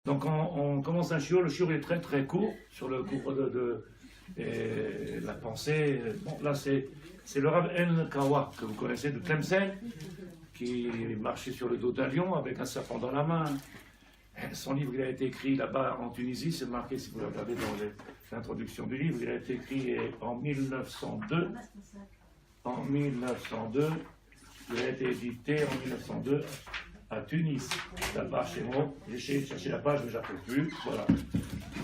Donc on commence un shiur, le shiur est très très court sur le cours de la pensée. Bon, là c'est le Rav El Kawa que vous connaissez de Tlemcen, qui marchait sur le dos d'un lion avec un serpent dans la main. Son livre il a été écrit là-bas en Tunisie, c'est marqué si vous le regardez dans l'introduction du livre, il a été écrit en 1902. En 1902, il a été édité en 1902 à Tunis, là-bas chez moi. J'ai essayé de chercher la page, mais je ne la trouve plus. Voilà.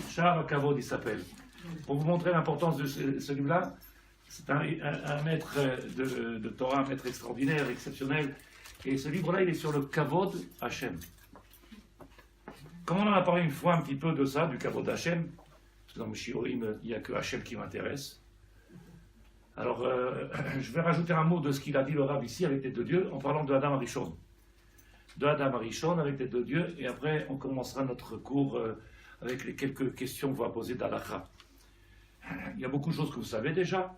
Charles Kavod, il s'appelle. Pour vous montrer l'importance de ce livre-là, c'est un maître de Torah, un maître extraordinaire, exceptionnel. Et ce livre-là, il est sur le Kavod Hashem. Comme on en a parlé une fois un petit peu de ça, du Kavod Hashem, parce que dans le Shiurim, il n'y a que Hashem qui m'intéresse. Alors, je vais rajouter un mot de ce qu'il a dit le Rav ici avec Tête de Dieu, en parlant de Adam Arishon. De Adam Arishon avec Tête de Dieu, et après on commencera notre cours avec les quelques questions qu'on va poser d'Alakha. Il y a beaucoup de choses que vous savez déjà.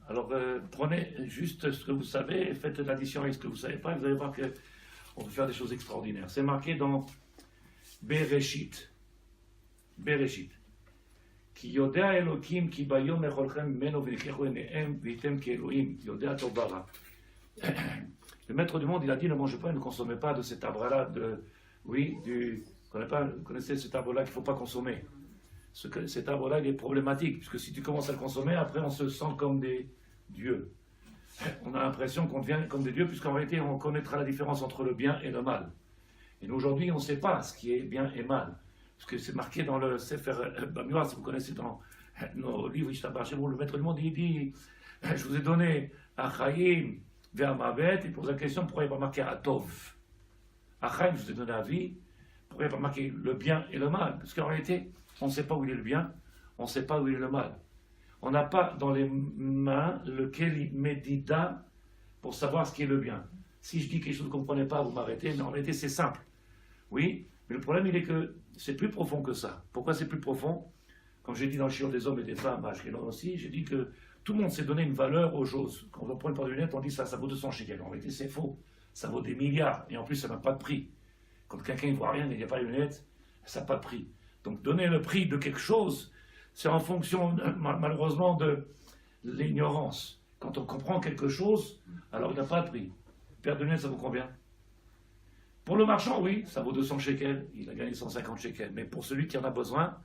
Alors prenez juste ce que vous savez et faites l'addition avec ce que vous ne savez pas, et vous allez voir qu'on peut faire des choses extraordinaires. C'est marqué dans Bereshit. Bereshit. Ki yodea Elokim ki bayom echolchem meno v'nichechu enehem v'item ki Elohim yodea tobara. Le maître du monde, il a dit ne mangez pas et ne consommez pas de cet arbre-là, vous connaissez cet arbre-là qu'il ne faut pas consommer. Cet arbre-là, il est problématique, puisque si tu commences à le consommer, après on se sent comme des dieux. On a l'impression qu'on devient comme des dieux, puisqu'en réalité, on connaîtra la différence entre le bien et le mal. Et nous, aujourd'hui, on ne sait pas ce qui est bien et mal. Parce que c'est marqué dans le Sefer Bamidbar, si vous connaissez dans nos livres, le maître du monde, il dit je vous ai donné Achaïm vers Mavet, il pose la question pourquoi il n'y a pas marqué Atov. Achaïm, je vous ai donné la vie, pourquoi il n'y a pas marqué le bien et le mal? Parce qu'en réalité, on ne sait pas où il est le bien, on ne sait pas où il est le mal. On n'a pas dans les mains le Keli Medida pour savoir ce qui est le bien. Si je dis quelque chose que vous ne comprenez pas, vous m'arrêtez, mais en réalité c'est simple. Oui, mais le problème il est que c'est plus profond que ça. Pourquoi c'est plus profond? Comme j'ai dit dans le Shiur des hommes et des femmes, à Ashkelon aussi, j'ai dit que tout le monde s'est donné une valeur aux choses. Quand on prend une paire de lunettes, on dit ça vaut 200 shekels. En réalité c'est faux, ça vaut des milliards, et en plus ça n'a pas de prix. Quand quelqu'un ne voit rien, il n'y a pas de lunettes, ça n'a pas de prix. Donc donner le prix de quelque chose, c'est en fonction malheureusement de l'ignorance. Quand on comprend quelque chose, alors il n'a pas de prix. Une paire de lunettes, ça vaut combien? Pour le marchand, oui, ça vaut 200 shekels, il a gagné 150 shekels. Mais pour celui qui en a besoin,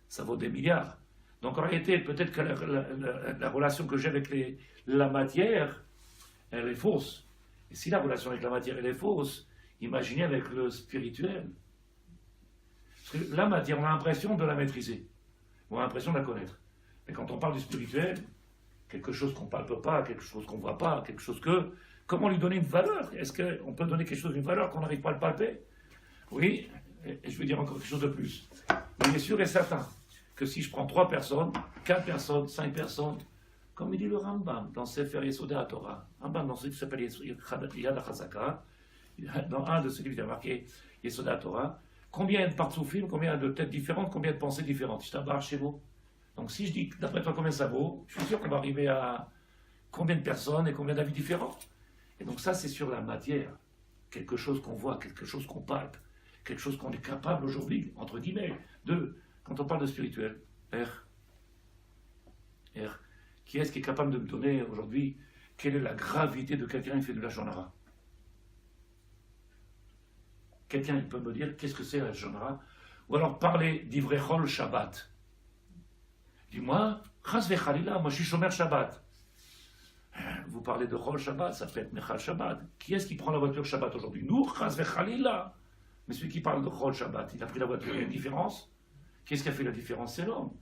ça vaut des milliards. Donc en réalité, peut-être que la relation que j'ai avec la matière, elle est fausse. Et si la relation avec la matière, elle est fausse, imaginez avec le spirituel. Parce que la matière, on a l'impression de la maîtriser, on a l'impression de la connaître. Mais quand on parle du spirituel, quelque chose qu'on ne palpe pas, quelque chose qu'on ne voit pas, quelque chose que... Comment lui donner une valeur? Est-ce qu'on peut donner quelque chose d'une valeur qu'on n'arrive pas à le palper? Oui, et je vais dire encore quelque chose de plus. Il est sûr et certain que si je prends 3 personnes, 4 personnes, 5 personnes, comme il dit le Rambam dans Sefer Yesodei HaTorah, Rambam dans ce qui s'appelle Yad HaChazaka, dans un de ceux qui a marqué Yesodei HaTorah, combien de partsoufim, combien de têtes différentes, combien de pensées différentes? Je t'abarre chez vous. Donc si je dis, d'après toi, combien ça vaut, je suis sûr qu'on va arriver à combien de personnes et combien d'avis différents. Et donc ça, c'est sur la matière. Quelque chose qu'on voit, quelque chose qu'on palpe, quelque chose qu'on est capable aujourd'hui, entre guillemets, de... Quand on parle de spirituel, qui est-ce qui est capable de me donner aujourd'hui quelle est la gravité de quelqu'un qui fait de la Shonara? Quelqu'un il peut me dire qu'est-ce que c'est la Shonara? Ou alors parler d'Ivrei Chol Shabbat. Dis-moi, Chas vechalila, moi je suis Shomer Shabbat. Vous parlez de Chol Shabbat, ça peut être Mechal Shabbat. Qui est-ce qui prend la voiture Shabbat aujourd'hui? Nous, Chas vechalila. Mais celui qui parle de Chol Shabbat, il a pris la voiture, il y a une différence. Qu'est-ce qui a fait la différence? C'est l'homme.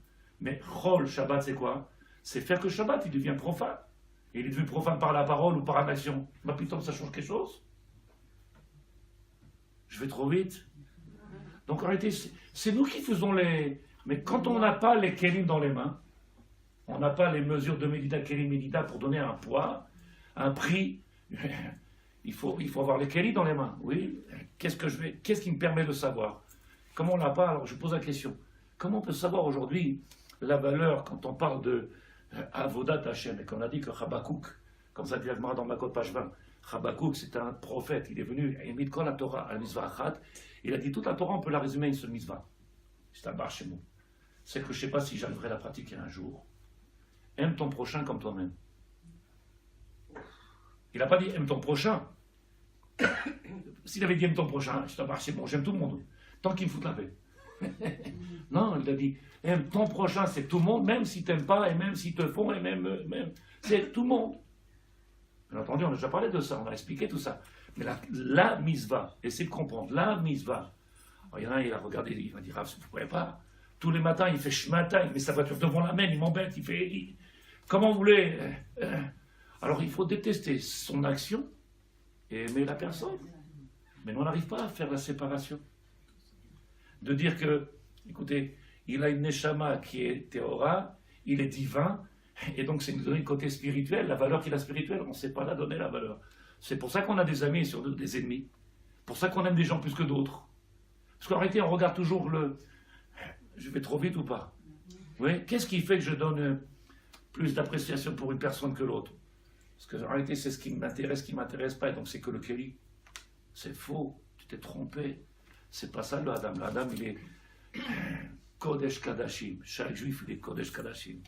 Mais Chol Shabbat, c'est quoi? C'est faire que Shabbat, il devient profane. Et il est devenu profane par la parole ou par l'action. Bah putain, ça change quelque chose? Je vais trop vite. Donc en réalité, c'est nous qui faisons les... Mais quand on n'a pas les kelim dans les mains, on n'a pas les mesures de Médida, kelim, Médida pour donner un poids, un prix, il faut avoir les kelim dans les mains. Oui, qu'est-ce qui me permet de savoir? Comment on l'a pas? Alors je pose la question. Comment on peut savoir aujourd'hui la valeur quand on parle de Avodat Hashem et qu'on a dit que Habakouk, comme ça dit l'Agmara dans Makot page 20, Habakouk c'est un prophète, il est venu, il a mis de la Torah à la Mitzvah Achat, Il a dit toute la Torah, on peut la résumer à une seule mitzvah. C'est un bar chez moi. C'est que je ne sais pas si j'arriverai à la pratiquer un jour. Aime ton prochain comme toi-même. Il n'a pas dit aime ton prochain. S'il avait dit aime ton prochain, c'est un bar chez moi, j'aime tout le monde. Tant qu'il me fout la paix. Non, il a dit aime ton prochain, c'est tout le monde, même si tu n'aimes pas, et même s'ils te font, et même c'est tout le monde. Bien entendu, on a déjà parlé de ça, on a expliqué tout ça. Mais la mitzvah, essayez de comprendre, la mitzvah. Alors, il y en a un, il a regardé, il va dire, vous ne pouvez pas. Tous les matins, il fait shmata, il met sa voiture devant la main, il m'embête, comment vous voulez Alors, il faut détester son action et aimer la personne. Mais nous, on n'arrive pas à faire la séparation. De dire que, écoutez, il a une neshama qui est théora, il est divin, et donc c'est nous donner le côté spirituel, la valeur qu'il a spirituelle, on ne sait pas la donner la valeur. C'est pour ça qu'on a des amis et surtout des ennemis. Pour ça qu'on aime des gens plus que d'autres. Parce qu'en réalité, on regarde toujours je vais trop vite ou pas. Oui. Qu'est-ce qui fait que je donne plus d'appréciation pour une personne que l'autre? Parce qu'en réalité, c'est ce qui m'intéresse pas, et donc c'est que le Kéli. C'est faux, tu t'es trompé. C'est pas ça le Adam. Le Adam, il est Kodesh Kadashim. Chaque juif, il est Kodesh Kadashim.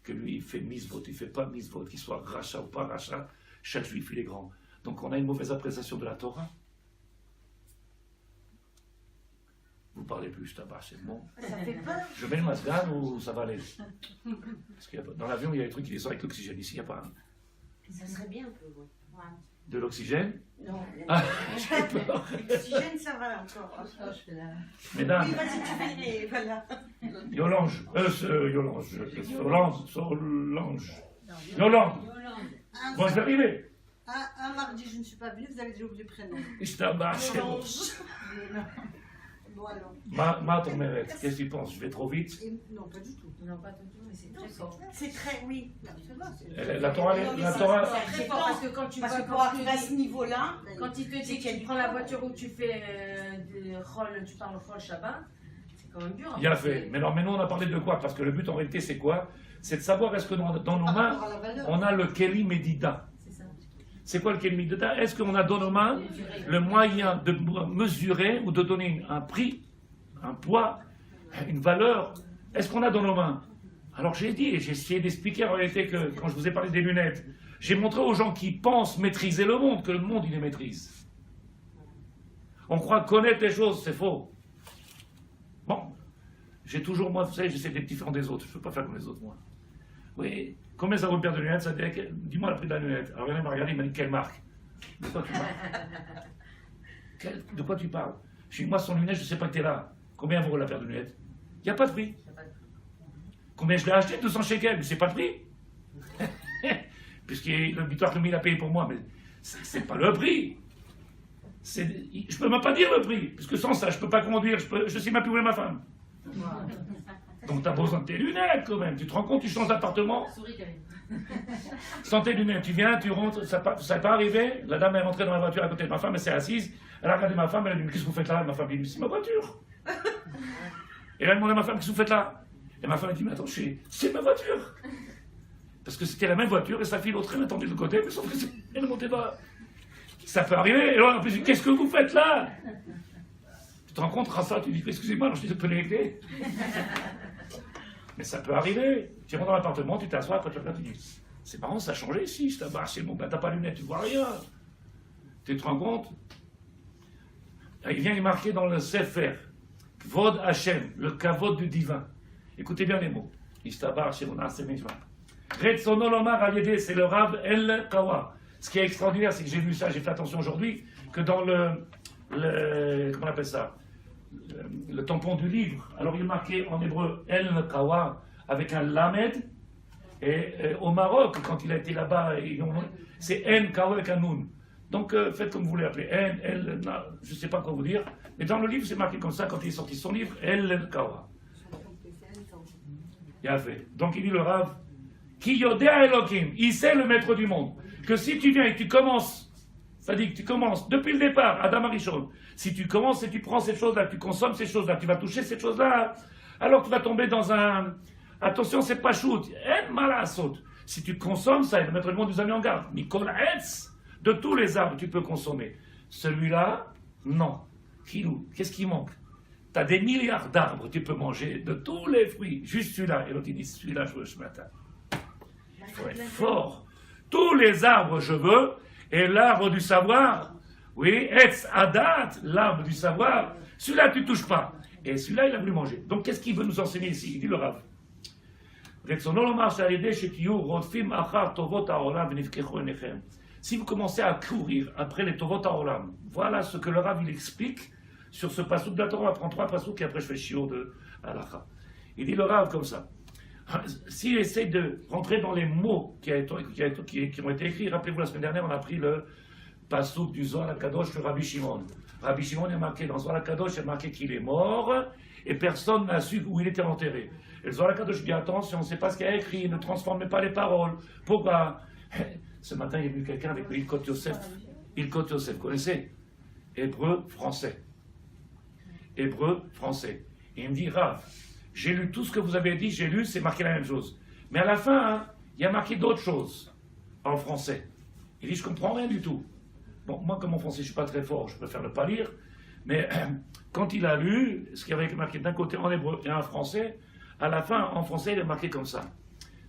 Que lui, il fait misvot, il fait pas misvot, qu'il soit racha ou pas racha, chaque juif, il est grand. Donc on a une mauvaise appréciation de la Torah. Vous parlez plus, je tabac, c'est bon. Ça fait peur. Je mets le masgan ou ça va aller? Parce que dans l'avion, il y a des trucs qui descendent avec l'oxygène. Ici, il n'y a pas. Ça serait bien un peu, ouais. De l'oxygène? Non. Ah, j'ai peur. L'oxygène, ça va encore. Mesdames. Oui, vas-y, tu fais les... Voilà. Yolange. Solange. Yolande. Bon, je vais arriver. Un mardi, je ne suis pas venue, vous avez déjà oublié le prénom. Bon, alors. Ma ton mérite, qu'est-ce que tu penses? Je vais trop vite? Non, pas du tout. Non, pas du tout, mais c'est très fort. C'est très, oui. La Torah, C'est très fort parce que quand tu Parce vas que pour arriver à ce niveau-là, quand il te dit que tu prends la voiture où tu fais tu parles au Chol Shabbat, c'est quand même dur. Il a fait. Mais non, mais nous on a parlé de quoi? Parce que le but en réalité c'est quoi? C'est de savoir est-ce que dans nos mains on a le Keli Medida. C'est quoi le Keli Medida? Est-ce qu'on a dans nos mains le moyen de mesurer ou de donner un prix, un poids, une valeur? Est-ce qu'on a dans nos mains? Alors j'ai dit, et j'ai essayé d'expliquer en réalité que quand je vous ai parlé des lunettes, j'ai montré aux gens qui pensent maîtriser le monde que le monde il les maîtrise. On croit connaître les choses, c'est faux. Bon, j'ai toujours, moi, vous savez, j'essaie d'être différent des autres, je ne peux pas faire comme les autres, moi. Oui, combien ça vaut une paire de lunettes? Ça dit, dis-moi le prix de la lunette. Alors il m'a regardé, il m'a dit, quelle marque? De quoi tu parles? De quoi tu parles? Je dis, moi, sans lunettes, je ne sais pas que tu es là. Combien vaut la paire de lunettes? Il n'y a pas de prix. Combien je l'ai acheté? 200 shekels, mais c'est pas le prix. Puisque le bitoire que il a payé pour moi, mais c'est pas le prix. Je ne peux même pas dire le prix, puisque sans ça, je ne peux pas conduire, je sais même plus où est ma femme. Donc tu as besoin de tes lunettes quand même. Tu te rends compte, tu changes d'appartement. Sans tes lunettes, tu viens, tu rentres, ça n'est pas arrivé. La dame est rentrée dans la voiture à côté de ma femme, elle s'est assise, elle a regardé ma femme, elle a dit, mais qu'est-ce que vous faites là? Ma femme dit, c'est ma voiture. Et elle a demandé à ma femme, qu'est-ce que vous faites là? Et ma femme a dit, mais attends, c'est ma voiture. Parce que c'était la même voiture et sa fille, l'autre, elle attendait de l'autre côté, mais sauf qu'elle ne montait pas. Ça peut arriver. Et là, en plus, qu'est-ce que vous faites là? Tu te rends compte, Rassa, tu dis, excusez-moi, alors je te peux les clés. Mais ça peut arriver. Tu rentres dans l'appartement, tu t'assois, après tu regardes, tu dis, c'est marrant, ça a changé ici. C'est bon, ben t'as pas de lunettes, tu vois rien. Tu te rends compte? Il vient y marquer dans le Sefer, Kvod Hashem, le kavod du divin. Écoutez bien les mots. Istabar Shemona Semejva. Retsono Lomar Aliede, c'est le Rav El Kawa. Ce qui est extraordinaire, c'est que j'ai vu ça, j'ai fait attention aujourd'hui, que dans comment on appelle ça, le tampon du livre, alors il est marqué en hébreu El Kawa avec un Lamed, et au Maroc, quand il a été là-bas, c'est En Kawa avec un Nun. Donc faites comme vous voulez appeler, En, El, je ne sais pas quoi vous dire, mais dans le livre c'est marqué comme ça quand il est sorti son livre, El Kawa. Il a fait. Donc il dit le Rav, Ki Yodea Elohim, il sait le maître du monde, que si tu viens et que tu commences, c'est-à-dire que tu commences depuis le départ, Adam Arishon, si tu commences et tu prends ces choses-là, tu consommes ces choses-là, tu vas toucher ces choses-là, alors tu vas tomber dans un... Attention, c'est pas shoot, en malasot. Si tu consommes ça, et le maître du monde nous a mis en garde, Mikol Etz, de tous les arbres tu peux consommer. Celui-là, non. Qu'est-ce qui manque? Tu as des milliards d'arbres, tu peux manger de tous les fruits, juste celui-là. Et l'autre il dit, celui-là je veux ce matin. Il faut être fort. Tous les arbres je veux, et l'arbre du savoir, oui, Etz Adat, l'arbre du savoir, celui-là tu touches pas. Et celui-là il a voulu manger. Donc qu'est-ce qu'il veut nous enseigner ici? Il dit le Rav. Si vous commencez à courir après les Tovot HaOlam, voilà ce que le Rav il explique sur ce passouk de la Torah. On va prendre 3 passouks et après je fais shiur de Halakha. Il dit le Rav comme ça. S'il essaie de rentrer dans les mots qui ont été écrits, rappelez-vous la semaine dernière on a pris le passouk du Zohar HaKadosh de Rabbi Shimon. Rabbi Shimon il a marqué dans Zohar HaKadosh, il a marqué qu'il est mort et personne n'a su où il était enterré. Et le Zohar HaKadosh dit attention, on ne sait pas ce qu'il y a écrit, ne transformez pas les paroles. Pourquoi? Ce matin, il y a vu quelqu'un avec le Ilkot Yosef. Ilkot Yosef, vous connaissez? Hébreu, français. Hébreu, français. Et il me dit, Rav, j'ai lu tout ce que vous avez dit, j'ai lu, c'est marqué la même chose. Mais à la fin, hein, il y a marqué d'autres choses en français. Il dit, je comprends rien du tout. Bon, moi, comme en français, je ne suis pas très fort, je préfère ne pas lire. Mais quand il a lu, ce qui avait marqué d'un côté en hébreu et en français, à la fin, en français, il est marqué comme ça.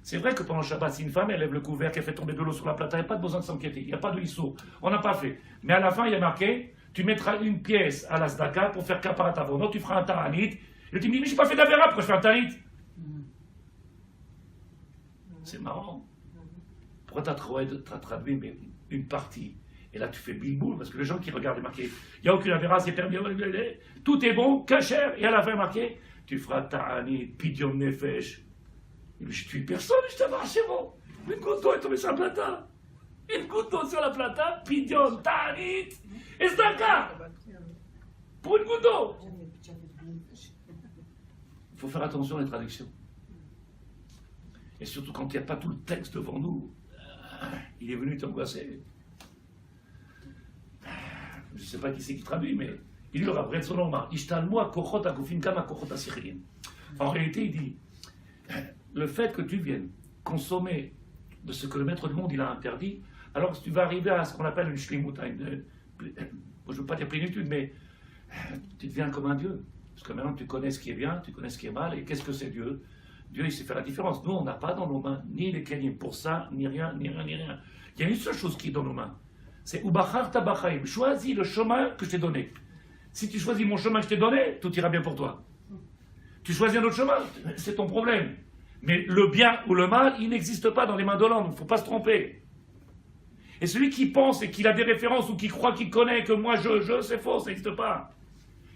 C'est vrai que pendant le Shabbat, si une femme elle lève le couvert, qu'elle fait tomber de l'eau sur la plata, il n'y a pas besoin de s'inquiéter, il n'y a pas de issou. On n'a pas fait. Mais à la fin, il y a marqué, tu mettras une pièce à la Zdaka pour faire kaparat avono, tu feras un taranit. Et tu me dis, mais je n'ai pas fait d'avera, pourquoi je fais un taranit? C'est marrant. Pourquoi tu as traduit mais une partie? Et là, tu fais bilboul, parce que les gens qui regardent est marqué, il n'y a aucune avera, c'est permis, tout est bon, kasher, et à la fin marqué, tu feras taranit, pidyon nefesh. Je tue personne, je t'avais chez moi. Une goutte d'eau est tombée sur la plata. Une goutte d'eau sur la plata, pidyon, taranit, et zdaka. Pour une goutte d'eau. Il faut faire attention aux traductions. Et surtout quand il n'y a pas tout le texte devant nous. Il est venu t'angoisser. Je ne sais pas qui c'est qui traduit, mais il leur a pris son nom. En réalité, il dit le fait que tu viennes consommer de ce que le maître du monde il a interdit, alors tu vas arriver à ce qu'on appelle une shlimut, je ne veux pas dire plénitude, mais tu deviens comme un Dieu. Parce que maintenant tu connais ce qui est bien, tu connais ce qui est mal, et qu'est-ce que c'est Dieu? Dieu il sait faire la différence. Nous on n'a pas dans nos mains ni les kelim pour ça, ni rien, ni rien, ni rien. Il y a une seule chose qui est dans nos mains, c'est Ubachar Tabachaim, choisis le chemin que je t'ai donné. Si tu choisis mon chemin que je t'ai donné, tout ira bien pour toi. Tu choisis un autre chemin, c'est ton problème. Mais le bien ou le mal, il n'existe pas dans les mains de l'homme, il ne faut pas se tromper. Et celui qui pense et qu'il a des références ou qui croit qu'il connaît que moi c'est faux, ça n'existe pas.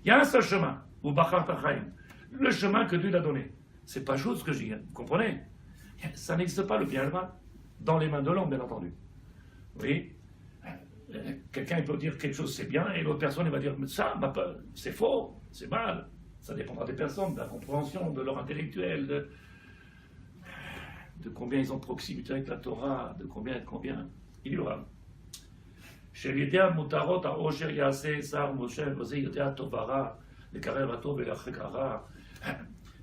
Il y a un seul chemin, ou Bachar Tachaim, le chemin que Dieu l'a donné. C'est pas chose ce que je dis, vous comprenez? Ça n'existe pas le bien et le mal, dans les mains de l'homme, bien entendu. Oui. Quelqu'un il peut dire quelque chose c'est bien et l'autre personne il va dire mais ça c'est faux, c'est mal. Ça dépendra des personnes, de la compréhension, de leur intellectuel, de combien ils ont de proximité avec la Torah, de combien. Il y aura. Chez l'idée mutarot à Osher Yaseh Sar Moshe Vosé Yotea Tovara, le Karer Tov et la Chekara.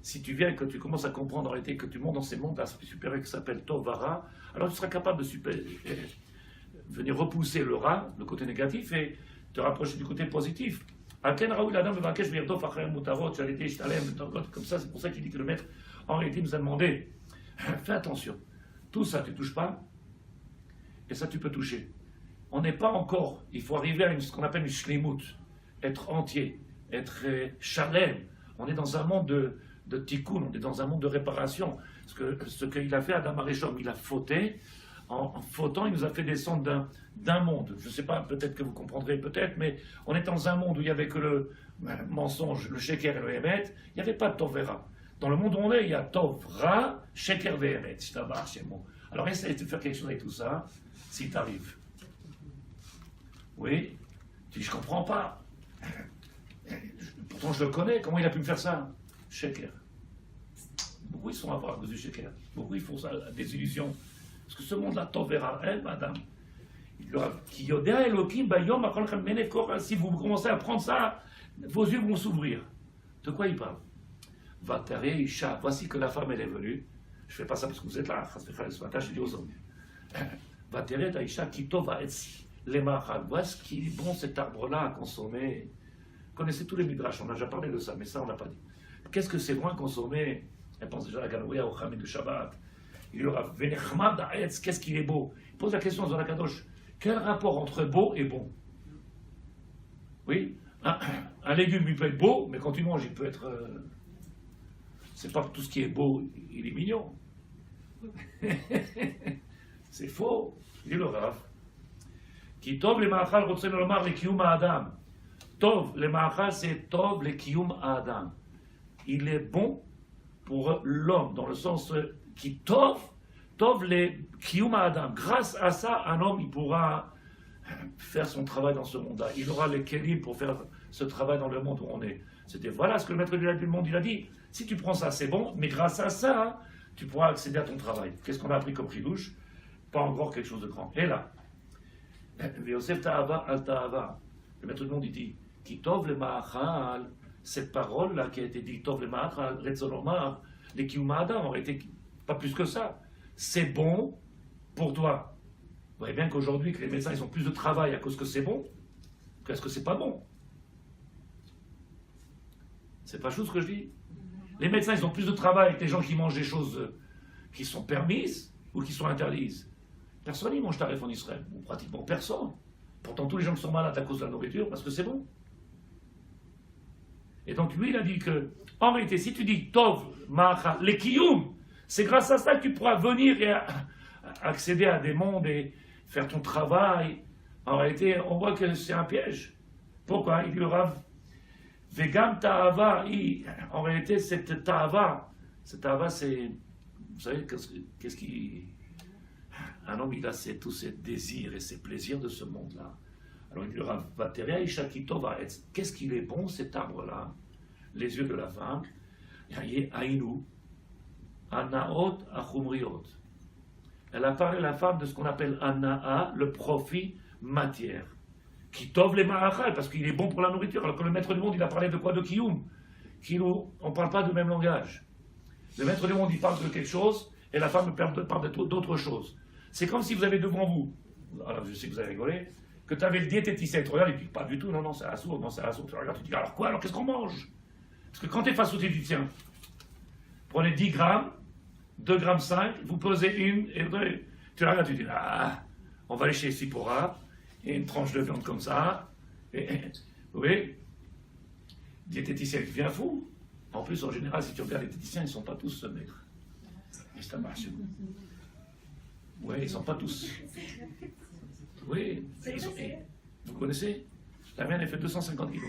Si tu viens et que tu commences à comprendre en réalité que tu montes dans ces mondes supérieurs qui s'appellent Tovara, alors tu seras capable de venir repousser le rat, le côté négatif, et te rapprocher du côté positif. Comme ça, c'est pour ça qu'il dit que le maître, en réalité, nous a demandé, fais attention, tout ça, tu ne touches pas, et ça, tu peux toucher. On n'est pas encore, il faut arriver à ce qu'on appelle une shlimut, être entier, être shalem. On est dans un monde de tikkun, on est dans un monde de réparation. Ce qu'il a fait, Adam Arishon, il a fauté. En fautant, il nous a fait descendre d'un monde. Je ne sais pas, peut-être que vous comprendrez, peut-être, mais on est dans un monde où il n'y avait que le mensonge, le sheker et le emet. Il n'y avait pas de tovera. Dans le monde où on est, il y a tovra, sheker et emet. Alors essaye de faire quelque chose avec tout ça, si tu arrives. Oui, tu dis, je ne comprends pas. Pourtant, je le connais. Comment il a pu me faire ça? Sheker. Beaucoup ils sont à cause du sheker. Beaucoup ils font ça, des illusions. Parce que ce monde-là, Tovera, madame, si vous commencez à prendre ça, vos yeux vont s'ouvrir. De quoi il parle? Vatare Isha, voici que la femme, elle est venue. Je ne fais pas ça parce que vous êtes là, ce matin, je dis aux hommes. Vatare Isha, Kitova Etsi, les Mahal, voici qu'il est bon cet arbre-là à consommer. Vous connaissez tous les midrash, on a déjà parlé de ça, mais ça on n'a pas dit. Qu'est-ce que c'est bon à consommer? Elle pense déjà à la Ganouya, au Khamid de Shabbat. Il aura Venechmad Aetz, qu'est-ce qu'il est beau? Il pose la question dans la Kadosh. Quel rapport entre beau et bon? Oui, un légume il peut être beau, mais quand tu manges il peut être. C'est pas tout ce qui est beau, il est mignon. C'est faux, dit le Rav. Qui tov le ma'achal rotzen lomar le kiyum ha'adam. Tov le ma'achal c'est tov le kiyum ha'adam. Il est bon pour l'homme dans le sens qui tov le kiyum ha'adam. Grâce à ça, un homme il pourra faire son travail dans ce monde-là. Il aura les kélim pour faire ce travail dans le monde où on est. C'était voilà ce que le maître du monde il a dit. Si tu prends ça, c'est bon, mais grâce à ça, tu pourras accéder à ton travail. Qu'est-ce qu'on a appris comme chidouche? Pas encore quelque chose de grand. Et là, Yosef Ta'ava al Ta'ava, le maître du monde il dit, Ki tov le ma'achal, cette parole-là qui a été dit, tov le ma'achal, retzolomar, les kiyum ha'adam, aurait été pas plus que ça. C'est bon pour toi. Vous voyez bien qu'aujourd'hui, que les médecins ils ont plus de travail à cause que c'est bon, qu'est-ce que c'est pas bon? C'est pas chose que je dis. Les médecins ils ont plus de travail que les gens qui mangent des choses qui sont permises ou qui sont interdites. Personne n'y mange tarif en Israël, ou pratiquement personne. Pourtant tous les gens qui sont malades à cause de la nourriture, parce que c'est bon. Et donc lui il a dit que, en réalité, si tu dis Tov, Ma'acha, les Kiyum, c'est grâce à ça que tu pourras venir et accéder à des mondes et faire ton travail. En réalité, on voit que c'est un piège. Pourquoi? Il y aura Vegam Ta'ava, en réalité, cette Ta'ava, c'est, vous savez, qu'est-ce qui... Un homme, il a tous ses désirs et ses plaisirs de ce monde-là. Alors il y aura Vateria Ishakitova. Qu'est-ce qu'il est bon cet arbre-là? Les yeux de la femme. Aïnou, Anaot Achumriot. Elle a parlé, la femme, de ce qu'on appelle Anaa, le profit matière. Kitov les Ma'achal, parce qu'il est bon pour la nourriture. Alors que le maître du monde, il a parlé de quoi? De Kiyum. On ne parle pas du même langage. Le maître du monde, il parle de quelque chose, et la femme parle d'autre chose. C'est comme si vous avez devant vous, alors je sais que vous avez rigolé, que tu avais le diététicien, il te regarde, il dit pas du tout, non, c'est assourd, non, c'est assourd. Tu regardes, tu dis, alors quoi, alors qu'est-ce qu'on mange? Parce que quand tu es face au diététicien, prenez 10 grammes, 2 grammes 5, vous pesez une, et deux, tu regardes, tu dis, on va aller chez Sipora, et une tranche de viande comme ça, et, vous voyez, diététicien, il devient fou. En plus, en général, si tu regardes les diététiciens, ils ne sont pas tous maigres. Mais ça marche. Oui, ils ne sont pas tous. Oui, vous connaissez? La mienne, elle fait 250 kilos.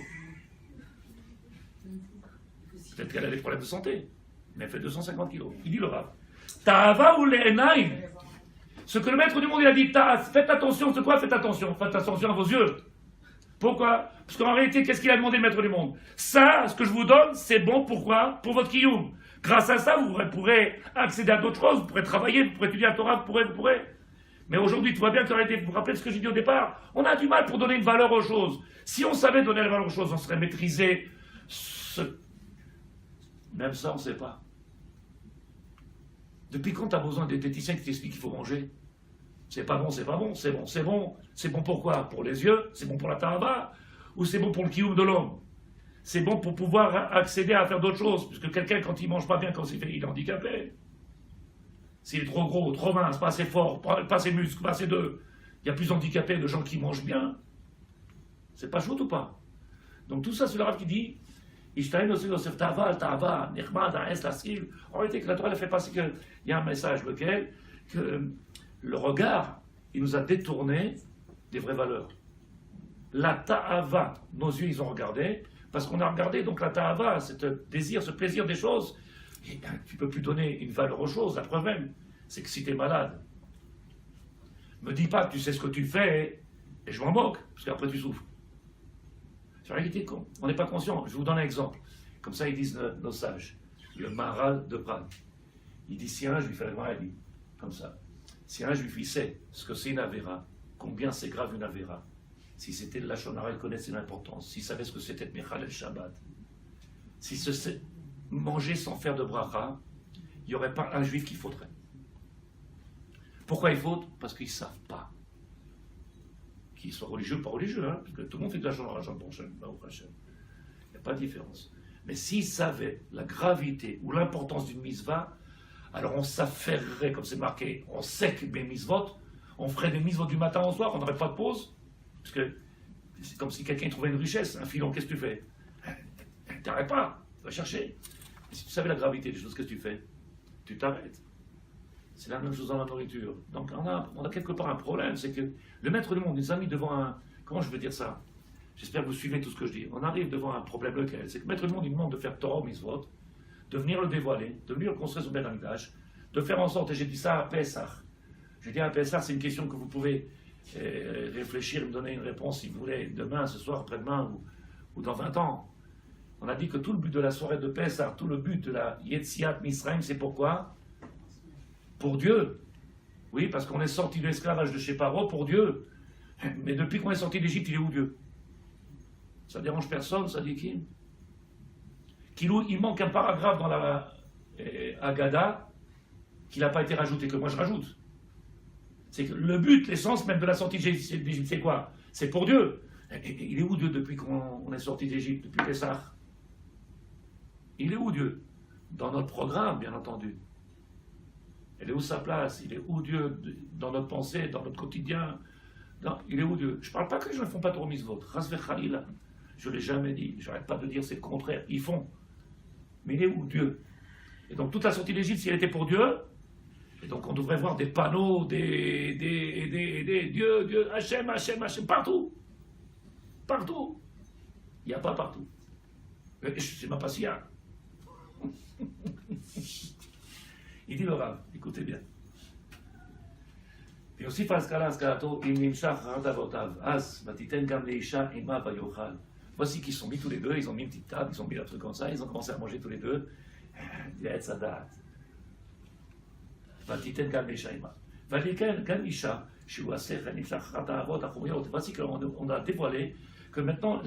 Peut-être qu'elle a des problèmes de santé, mais elle fait 250 kilos. Il dit le Rav. Ta'ava ou l'enaim. Ce que le maître du monde il a dit, faites attention, c'est quoi? Faites attention à vos yeux. Pourquoi? Parce qu'en réalité, qu'est-ce qu'il a demandé le maître du monde? Ça, ce que je vous donne, c'est bon, pourquoi? Pour votre kiyum. Grâce à ça, vous pourrez accéder à d'autres choses, vous pourrez travailler, vous pourrez étudier la Torah, vous pourrez. Mais aujourd'hui, tu vois bien qu'en réalité, vous vous rappelez ce que j'ai dit au départ, on a du mal pour donner une valeur aux choses. Si on savait donner la valeur aux choses, on serait maîtrisé. Même ça, on ne sait pas. Depuis quand tu as besoin des diététiciens qui t'expliquent qu'il faut manger? C'est pas bon, c'est pas bon, c'est bon, c'est bon. C'est bon pour quoi? Pour les yeux? C'est bon pour la ta'ava? Ou c'est bon pour le kiyum de l'homme? C'est bon pour pouvoir accéder à faire d'autres choses. Puisque quelqu'un, quand il mange pas bien, quand il est handicapé, s'il est trop gros, trop mince, pas assez fort, pas assez muscle, pas assez il y a plus handicapés de gens qui mangent bien. C'est pas chouette ou pas? Donc tout ça, c'est le Rav qui dit, en réalité, que la Torah a fait passer qu'il y a un message, lequel que le regard, il nous a détourné des vraies valeurs. La ta'ava, nos yeux, ils ont regardé, parce qu'on a regardé, donc la ta'ava, ce désir, ce plaisir des choses, et bien, tu ne peux plus donner une valeur aux choses. La preuve même, c'est que si tu es malade, me dis pas que tu sais ce que tu fais, et je m'en moque, parce qu'après tu souffres. C'est réalité, on n'est pas conscient. Je vous donne un exemple. Comme ça, ils disent nos sages. Le Maharal de Prague. Il dit, si un juif, il dit, comme ça, si un juif, il sait ce que c'est une avéra, combien c'est grave une avéra, si c'était le Lachon Hara, il connaissait l'importance, s'il savait ce que c'était Mechal el Shabbat, si c'est manger sans faire de bracha, il n'y aurait pas un juif qui faudrait. Pourquoi il faute? Parce qu'ils ne savent pas. Qu'ils soient religieux ou pas religieux, hein, parce que tout le monde fait de la Lachon Hara, pas de différence. Mais s'ils savaient la gravité ou l'importance d'une mitzvah, alors on s'affairerait, comme c'est marqué, on sec mes mitzvot, on ferait des mitzvot du matin au soir, on n'aurait pas de pause, parce que c'est comme si quelqu'un trouvait une richesse, un filon, qu'est-ce que tu fais? T'arrêtes pas, tu vas chercher. Et si tu savais la gravité des choses, qu'est-ce que tu fais? Tu t'arrêtes. C'est la même chose dans la nourriture. Donc on a quelque part un problème, c'est que le maître du monde nous a mis devant un... Comment je veux dire ça? J'espère que vous suivez tout ce que je dis. On arrive devant un problème lequel? C'est que le maître du monde, il demande de faire Torah ou Mitzvot, de venir le dévoiler, de venir construire son Beth Amikdash, de faire en sorte, et j'ai dit ça à Pessah. J'ai dit à Pessah, c'est une question que vous pouvez réfléchir et me donner une réponse si vous voulez, demain, ce soir, après-demain ou dans 20 ans. On a dit que tout le but de la soirée de Pessah, tout le but de la Yetziat Misraim, c'est pourquoi? Pour Dieu. Oui, parce qu'on est sorti de l'esclavage de chez Paro pour Dieu. Mais depuis qu'on est sorti d'Égypte, il est où Dieu? Ça dérange personne, ça dit qui? Il manque un paragraphe dans la Haggadah qui n'a pas été rajouté, que moi je rajoute. C'est que le but, l'essence même de la sortie d'Égypte, c'est quoi? C'est pour Dieu. Et il est où Dieu depuis qu'on est sorti d'Égypte, depuis Pessah? Il est où Dieu? Dans notre programme, bien entendu. Elle est où sa place? Il est où Dieu dans notre pensée, dans notre quotidien? Non, il est où Dieu? Je ne parle pas que les gens ne font pas trop mitzvot. Je ne l'ai jamais dit. Je n'arrête pas de dire c'est le contraire. Ils font. Mais il est où Dieu? Et donc toute la sortie d'Égypte, si elle était pour Dieu, et donc on devrait voir des panneaux, des Dieu, Hachem, partout. Partout. Il n'y a pas partout. C'est ma passion. Il dit le Rav, écoutez bien. ויוסיף ההשכלה השכלתו אם נמשך אחר אבותיו, אז ותיתן גם לאישה עמה ויאכל. Voici qu'ils sont mis tous les deux, ils ont mis une petite table, ils ont mis un truc comme ça, ils ont commencé à manger tous les deux. לעץ הדעת. ותיתן גם לאישה עמה. ותיתן גם אישה שהוא השכל נמשך אחר האבות החומריות. Voici qu'on a dévoilé que maintenant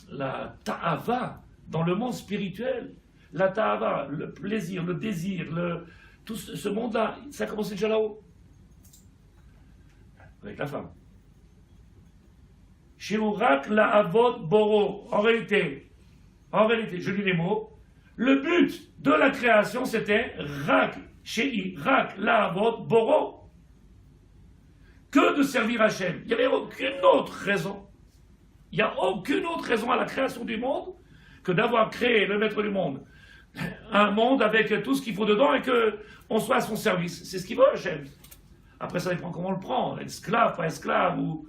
la ta'ava dans le monde spirituel, la ta'ava, le plaisir, le désir, tout ce monde-là, ça a commencé déjà là-haut. Avec la femme. Shiurak la'avot boro. En réalité, je lis les mots. Le but de la création, c'était rak, shei, rak la'avot boro. Que de servir Hachem. Il n'y avait aucune autre raison. Il n'y a aucune autre raison à la création du monde que d'avoir créé le maître du monde. Un monde avec tout ce qu'il faut dedans et qu'on soit à son service. C'est ce qu'il veut, Hachem. Après, ça dépend comment on le prend. Esclave, pas esclave, ou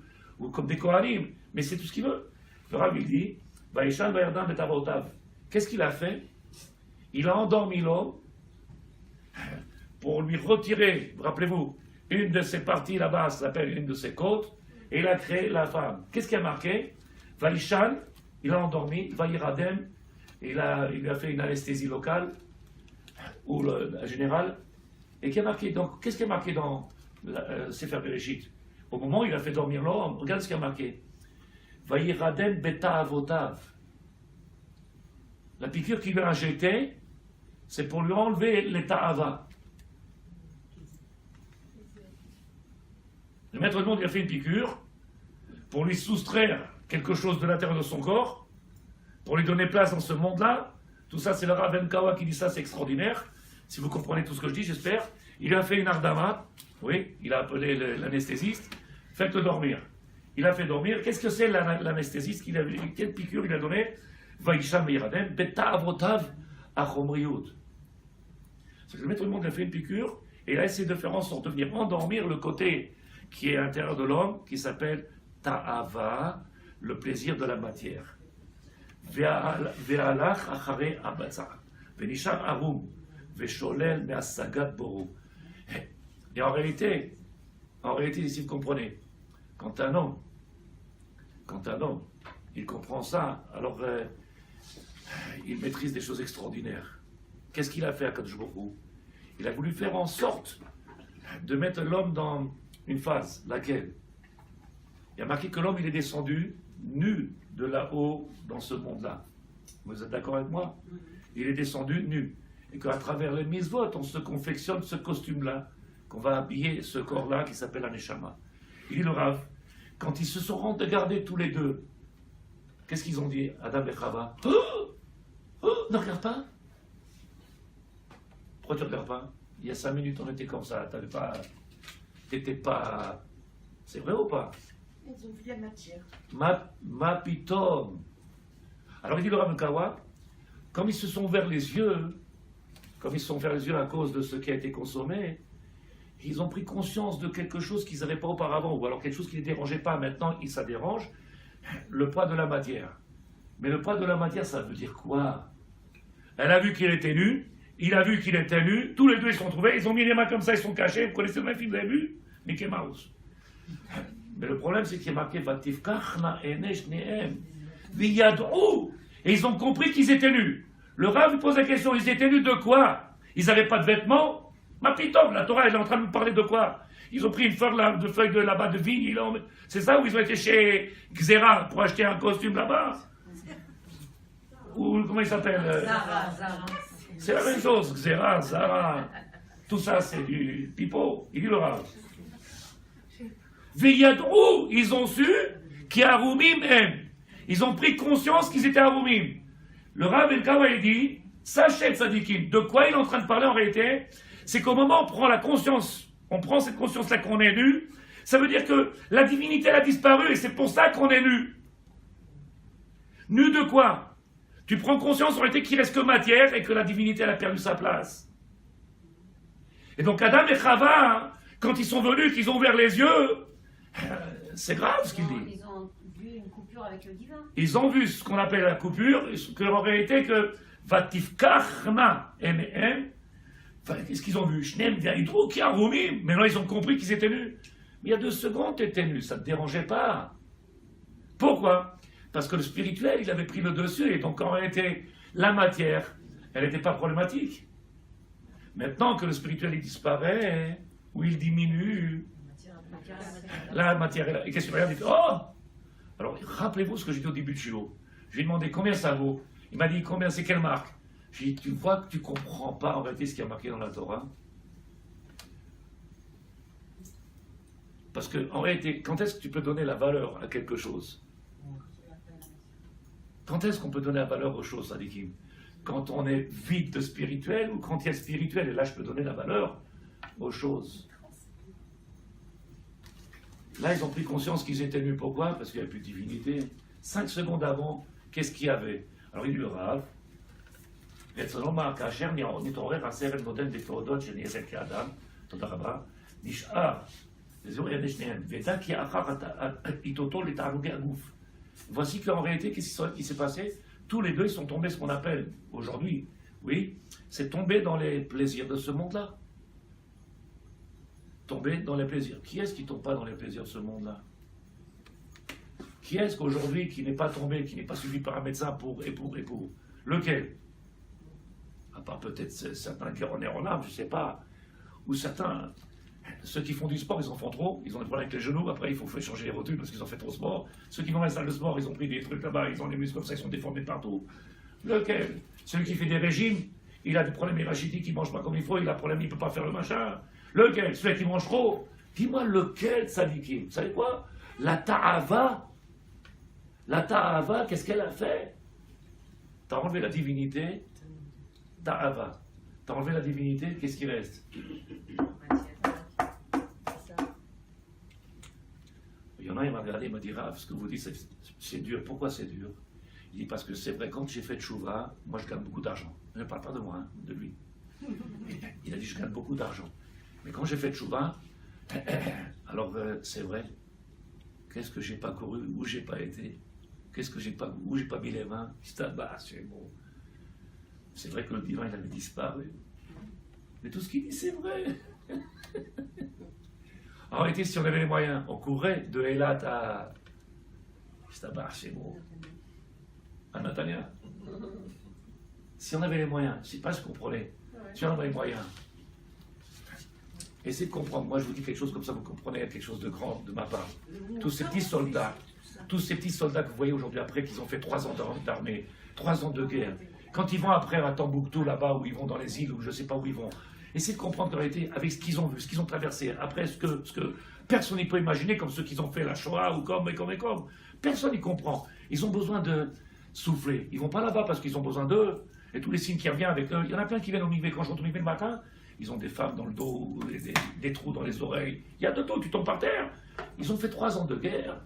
comme des Kohanim. Mais c'est tout ce qu'il veut. Le Rav, il dit, Vaïshan Vayardan Betavotav. Qu'est-ce qu'il a fait? Il a endormi l'homme pour lui retirer, rappelez-vous, une de ses parties là-bas, ça s'appelle une de ses côtes, et il a créé la femme. Qu'est-ce qui a marqué? Vaïshan, il a endormi, Vaïradem, il lui a fait une anesthésie locale, ou générale, et qui a marqué, donc, qu'est-ce qui a marqué dans Sefer Bereshit? Au moment où il a fait dormir l'homme, regarde ce qui a marqué. Vaïradem beta avotav. La piqûre qu'il lui a injectée, c'est pour lui enlever l'état ava. Le maître du monde lui a fait une piqûre pour lui soustraire quelque chose de l'intérieur de son corps, pour lui donner place dans ce monde-là. Tout ça, c'est le Rav Kawa qui dit ça, c'est extraordinaire. Si vous comprenez tout ce que je dis, j'espère. Il a fait une ardama, oui, il a appelé l'anesthésiste, faites-le dormir. Il a fait dormir. Qu'est-ce que c'est l'anesthésiste? Quelle piqûre il a donné? Vaïsham Veiradem, Beta Avotav Achomriyut. Le maître du monde a fait une piqûre et il a essayé de faire en sorte de venir endormir le côté qui est à l'intérieur de l'homme, qui s'appelle Ta'ava, le plaisir de la matière. Ve'alach achare abatza, ve'nishar arum, ve'sholel me'asagat boru. Et en réalité, si vous comprenez, quand un homme, il comprend ça, alors il maîtrise des choses extraordinaires. Qu'est-ce qu'il a fait à Kadosh Baruch Hu? Il a voulu faire en sorte de mettre l'homme dans une phase, laquelle? Il a marqué que l'homme, il est descendu nu de là-haut dans ce monde-là. Vous êtes d'accord avec moi? Il est descendu nu. Et qu'à travers les mitzvot, on se confectionne ce costume-là, qu'on va habiller ce corps-là qui s'appelle un Neshama. Il dit le Rav, quand ils se sont regardés tous les deux, qu'est-ce qu'ils ont dit, Adam et Chava? Oh, Ne regarde pas. Pourquoi tu ne regardes pas? Il y a 5 minutes, on était comme ça. T'étais pas... C'est vrai ou pas? Ils ont vu la matière. Ma pitom. Alors il dit le Rav Kawa, comme ils se sont ouverts les yeux, à cause de ce qui a été consommé, ils ont pris conscience de quelque chose qu'ils n'avaient pas auparavant, ou alors quelque chose qui ne les dérangeait pas. Maintenant, ça dérange, le poids de la matière. Mais le poids de la matière, ça veut dire quoi? Elle a vu qu'il était nu, il a vu qu'il était nu, tous les deux ils se sont trouvés, ils ont mis les mains comme ça, ils sont cachés. Vous connaissez le même film, vous avez vu? Mickey Mouse. Mais le problème, c'est qu'il y a marqué Vatifkachna enesh nehem viyad'u. Et ils ont compris qu'ils étaient nus. Le Rav lui pose la question, ils étaient nus de quoi? Ils n'avaient pas de vêtements? Ma pitov, la Torah, elle est en train de nous parler de quoi? Ils ont pris une feuille de là-bas de vigne, c'est ça où ils ont été chez Xera pour acheter un costume là-bas? Ou comment il s'appelle? Zara. C'est la même chose, Xera, Zara. Tout ça, c'est du pipeau. Il dit le Rav. Veyadrou, ils ont su qui Arumim aiment. Ils ont pris conscience qu'ils étaient Arumim. Le Rav El Kawa dit, sachez Tzadikim, de quoi il est en train de parler en réalité? C'est qu'au moment où on prend cette conscience-là qu'on est nu, ça veut dire que la divinité elle a disparu et c'est pour ça qu'on est nu. Nu de quoi? Tu prends conscience en réalité qu'il reste que matière et que la divinité elle a perdu sa place. Et donc Adam et Chava, quand ils sont venus, qu'ils ont ouvert les yeux, c'est grave ce qu'il dit. Ils ont vu une coupure avec le divin. Ils ont vu ce qu'on appelle la coupure, que en réalité que Vatifkachna M. Qu'est-ce qu'ils ont vu? Shnem Vyaidrou qui Arumim. Maintenant ils ont compris qu'ils étaient nus. Mais il y a 2 secondes, tu étais nu, ça ne te dérangeait pas. Pourquoi? Parce que le spirituel, il avait pris le dessus, et donc en réalité, la matière, elle n'était pas problématique. Maintenant que le spirituel il disparaît, ou il diminue, la matière est là. Et qu'est-ce qu'il regarde? Il dit, oh! Alors, rappelez-vous ce que j'ai dit au début de Shiloh. Je lui ai demandé combien ça vaut. Il m'a dit combien, c'est quelle marque? J'ai dit, tu vois que tu ne comprends pas en réalité ce qui est marqué dans la Torah? Parce que, en réalité, quand est-ce que tu peux donner la valeur à quelque chose? Quand est-ce qu'on peut donner la valeur aux choses, Sadikim? Quand on est vide de spirituel ou quand il y a spirituel? Et là, je peux donner la valeur aux choses. Là, ils ont pris conscience qu'ils étaient nus. Pourquoi? Parce qu'il n'y avait plus de divinité. 5 secondes avant, qu'est-ce qu'il y avait? Alors, il dit le Rav, כאשר נתעורר הסרט נותן בתעודות שנעשית כאדם, תודה רבה, נשאר, וזהו ידי שניהם, וידע כי אחר איתותו לתענוגי הגוף. Voici qu'en réalité, qu'est-ce qui s'est passé? Tous les deux, ils sont tombés, ce qu'on appelle aujourd'hui, oui, c'est tomber dans les plaisirs de ce monde-là. Tomber dans les plaisirs. Qui est-ce qui ne tombe pas dans les plaisirs de ce monde-là? Qui est-ce qu'aujourd'hui, qui n'est pas tombé, qui n'est pas suivi par un médecin pour? Lequel? À part peut-être certains qui en âme, je ne sais pas. Ou certains, ceux qui font du sport, ils en font trop, ils ont des problèmes avec les genoux, après il faut changer les rotules parce qu'ils ont fait trop de sport. Ceux qui vont à la salle de sport, ils ont pris des trucs là-bas, ils ont les muscles comme ça, ils sont déformés partout. Lequel? Celui qui fait des régimes, il a des problèmes rachitiques, il ne mange pas comme il faut, il a des problèmes, il ne peut pas faire le machin. Lequel? Celui qui mange trop. Dis-moi lequel, Sadikim? Vous savez quoi? La ta'ava, qu'est-ce qu'elle a fait? T'as enlevé la divinité, ta'ava. T'as enlevé la divinité, qu'est-ce qui reste? Il y en a, il m'a regardé, il m'a dit, Rav, ce que vous dites, c'est dur. Pourquoi c'est dur? Il dit, parce que c'est vrai, quand j'ai fait Tchouva, moi je gagne beaucoup d'argent. Je ne parle pas de moi, hein, de lui. Il a dit, je gagne beaucoup d'argent. Mais quand j'ai fait Tchouva, alors c'est vrai, qu'est-ce que j'ai pas couru, où j'ai pas été, où j'ai pas mis les mains, c'est bon. C'est vrai que le divin, il avait disparu. Mais tout ce qu'il dit, c'est vrai. En réalité, si on avait les moyens, on courrait de Eilat à c'est bon. À Natania. Si on avait les moyens, je ne sais pas ce qu'on prenait. Si on avait les moyens, essayez de comprendre. Moi, je vous dis quelque chose comme ça, vous comprenez quelque chose de grand de ma part. Tous ces petits soldats que vous voyez aujourd'hui après qu'ils ont fait 3 ans d'armée, 3 ans de guerre, quand ils vont après à Tombouctou, là-bas, où ils vont dans les îles, ou je ne sais pas où ils vont, essayez de comprendre qu'en réalité, avec ce qu'ils ont vu, ce qu'ils ont traversé, après ce que personne n'y peut imaginer, comme ceux qui ont fait la Shoah, ou comme, personne n'y comprend. Ils ont besoin de souffler. Ils ne vont pas là-bas parce qu'ils ont besoin d'eux, Et tous les signes qui reviennent avec eux, il y en a plein qui viennent au mikvé. Quand je rentre au mikvé le matin, ils ont des femmes dans le dos, des trous dans les oreilles. Il y a de tout, tu tombes par terre. Ils ont fait 3 ans de guerre.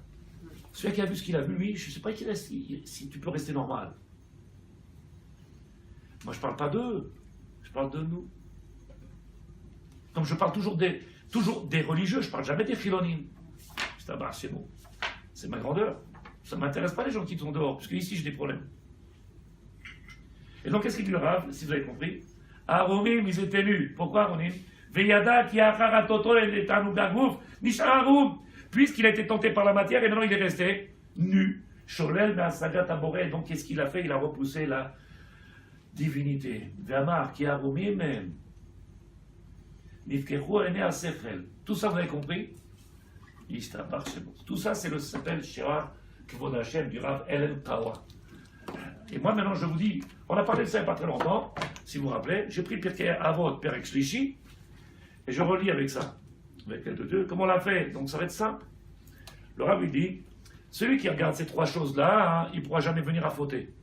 Celui qui a vu ce qu'il a vu, lui, je ne sais pas si tu peux rester normal. Moi, je ne parle pas d'eux, je parle de nous. Comme je parle toujours des religieux, je ne parle jamais des philonines. C'est un bar chez nous. C'est ma grandeur. Ça ne m'intéresse pas les gens qui sont dehors, parce qu'ici j'ai des problèmes. Et donc, qu'est-ce qu'il dit le Rav, si vous avez compris? Aronim, ils étaient nus. Pourquoi Aronim? Veyada qui a charatoto et tanugagouf, nisharum. Puisqu'il a été tenté par la matière et maintenant il est resté nu. Sholel na sagat aboré. Donc, qu'est-ce qu'il a fait? Il a repoussé la divinité. Vamar qui a Aromim. Tout ça, vous avez compris? Tout ça, ça s'appelle Shira Kvod Hashem du Rav Ellen Kawa. Et moi, maintenant, je vous dis, on a parlé de ça il n'y a pas très longtemps, si vous vous rappelez. J'ai pris Pirkei Avot, Perek Shlishi, et je relis avec ça, avec les deux. Comment on l'a fait? Donc, ça va être simple. Le Rav lui dit, celui qui regarde ces 3 choses-là, il ne pourra jamais venir à fauter.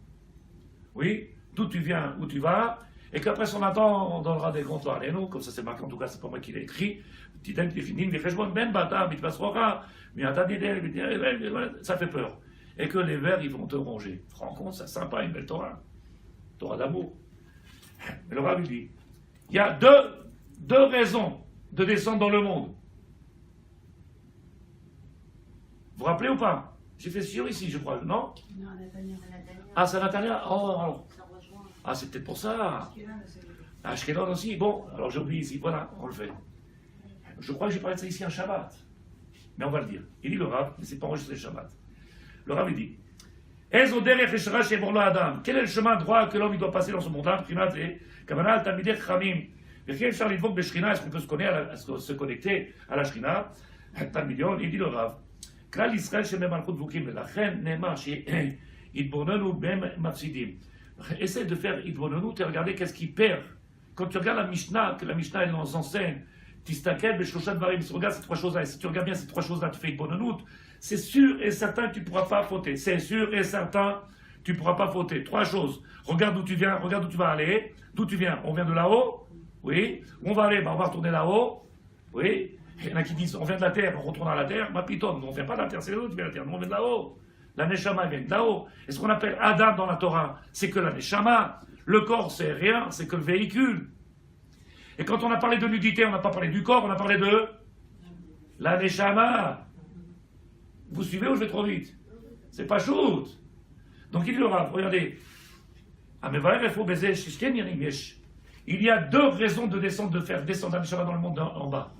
Oui, d'où tu viens, où tu vas, et qu'après son temps, on donnera des comptes à nous, comme ça c'est marqué, en tout cas, c'est pas moi qui l'ai écrit. Ça fait peur. Et que les vers, ils vont te ronger. Tu te rends compte, c'est sympa, une belle Torah. Torah d'amour. Mais le Rav lui dit, il y a deux raisons de descendre dans le monde. Vous vous rappelez ou pas? J'ai fait sûr ici, je crois, non? Non, Nathalie. Ah, c'est Nathalie? Oh, alors. Ça rejoint. Ah, c'est peut-être pour ça. Ashkelon aussi. Bon, alors j'ai oublié ici. Voilà, on le fait. Je crois que j'ai parlé de ça ici un Shabbat. Mais on va le dire. Il dit le Rav, mais c'est pas enregistré le Shabbat. Le Rav, il dit quel est le chemin droit que l'homme il doit passer dans ce monde-là? Est-ce qu'on peut se connecter à la Shrina? Il dit le Rav. Essaye de faire Idbononu et regarder qu'est-ce qu'il perd. Quand tu regardes la Mishnah, que la Mishnah elle nous enseigne, Tistakel, Beshoshat Varim, si tu regardes ces 3 choses-là, et si tu regardes bien ces 3 choses-là, tu fais Idbononu, c'est sûr et certain que tu ne pourras pas fauter. C'est sûr et certain que tu ne pourras pas fauter. 3 choses. Regarde d'où tu viens, regarde où tu vas aller. D'où tu viens? On vient de là-haut? Oui. Où on va aller? On va retourner là-haut? Oui. Il y en a qui disent on vient de la terre, on retourne à la terre. Ma pitonne, on ne vient pas de la terre, c'est eux qui viennent de la terre. Nous on vient de là-haut. La Neshama vient de là-haut. Et ce qu'on appelle Adam dans la Torah, c'est que la Neshama. Le corps, c'est rien, c'est que le véhicule. Et quand on a parlé de nudité, on n'a pas parlé du corps, on a parlé de la Neshama. Vous suivez ou je vais trop vite? C'est pas shoot. Donc il dit le Rav, regardez. Il y a 2 raisons de descendre, de faire descendre la Neshama dans le monde en bas.